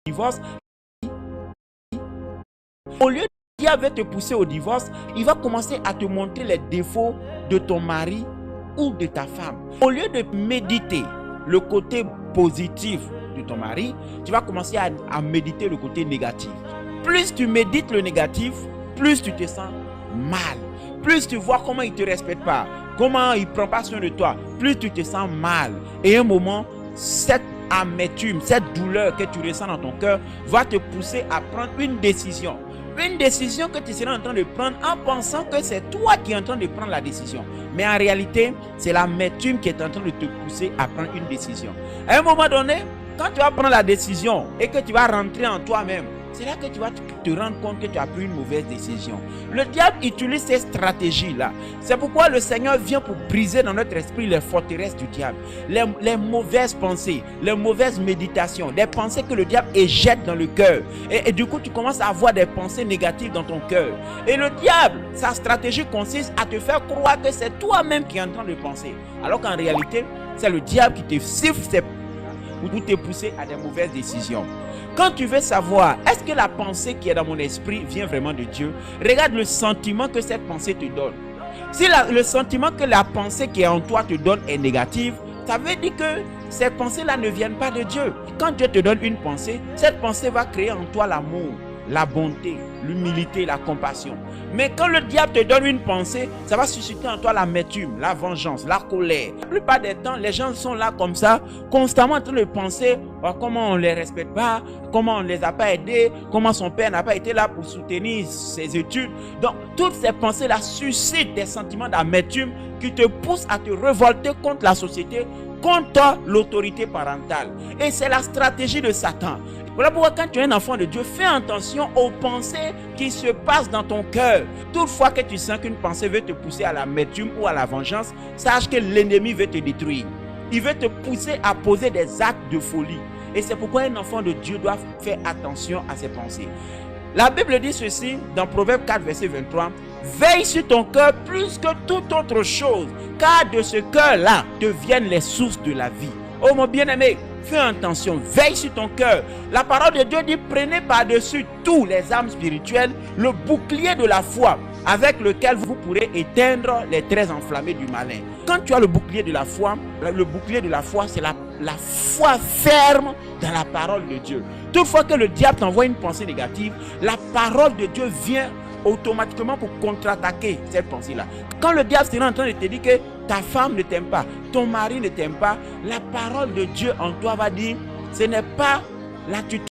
divorce, au lieu de Dieu va te pousser au divorce, il va commencer à te montrer les défauts de ton mari ou de ta femme. Au lieu de méditer le côté positif de ton mari, tu vas commencer à méditer le côté négatif. Plus tu médites le négatif, plus tu te sens mal. Plus tu vois comment il ne te respecte pas, comment il ne prend pas soin de toi, plus tu te sens mal. Et à un moment, cette amertume, cette douleur que tu ressens dans ton cœur va te pousser à prendre une décision. Une décision que tu seras en train de prendre en pensant que c'est toi qui es en train de prendre la décision. Mais en réalité, c'est l'amertume qui est en train de te pousser à prendre une décision. À un moment donné, quand tu vas prendre la décision et que tu vas rentrer en toi-même, c'est là que tu vas te rendre compte que tu as pris une mauvaise décision. Le diable utilise ces stratégies-là. C'est pourquoi le Seigneur vient pour briser dans notre esprit les forteresses du diable. Les mauvaises pensées, les mauvaises méditations, des pensées que le diable éjecte dans le cœur. Et du coup, tu commences à avoir des pensées négatives dans ton cœur. Et le diable, sa stratégie consiste à te faire croire que c'est toi-même qui es en train de penser. Alors qu'en réalité, c'est le diable qui te siffle pour te pousser à des mauvaises décisions. Quand tu veux savoir, est-ce que la pensée qui est dans mon esprit vient vraiment de Dieu? Regarde le sentiment que cette pensée te donne. Si le sentiment que la pensée qui est en toi te donne est négative, ça veut dire que ces pensées-là ne viennent pas de Dieu. Quand Dieu te donne une pensée, cette pensée va créer en toi l'amour, la bonté, l'humilité, la compassion. Mais quand le diable te donne une pensée, ça va susciter en toi l'amertume, la vengeance, la colère. La plupart des temps, les gens sont là comme ça, constamment en train de penser comment on ne les respecte pas, comment on ne les a pas aidés, comment son père n'a pas été là pour soutenir ses études. Donc, toutes ces pensées-là suscitent des sentiments d'amertume qui te poussent à te révolter contre la société, contre l'autorité parentale. Et c'est la stratégie de Satan. Voilà pourquoi quand tu es un enfant de Dieu, fais attention aux pensées qui se passent dans ton cœur. Toutefois que tu sens qu'une pensée veut te pousser à l'amertume ou à la vengeance, sache que l'ennemi veut te détruire. Il veut te pousser à poser des actes de folie. Et c'est pourquoi un enfant de Dieu doit faire attention à ses pensées. La Bible dit ceci dans Proverbe 4, verset 23. Veille sur ton cœur plus que toute autre chose, car de ce cœur-là te viennent les sources de la vie. Oh mon bien-aimé, fais attention, veille sur ton cœur. La parole de Dieu dit, prenez par-dessus tous les armes spirituelles le bouclier de la foi, avec lequel vous pourrez éteindre les traits enflammés du malin. Quand tu as le bouclier de la foi c'est la foi ferme dans la parole de Dieu. Toutefois que le diable t'envoie une pensée négative, la parole de Dieu vient automatiquement pour contre-attaquer cette pensée-là. Quand le diable sera en train de te dire que ta femme ne t'aime pas, ton mari ne t'aime pas, la parole de Dieu en toi va dire, ce n'est pas l'attitude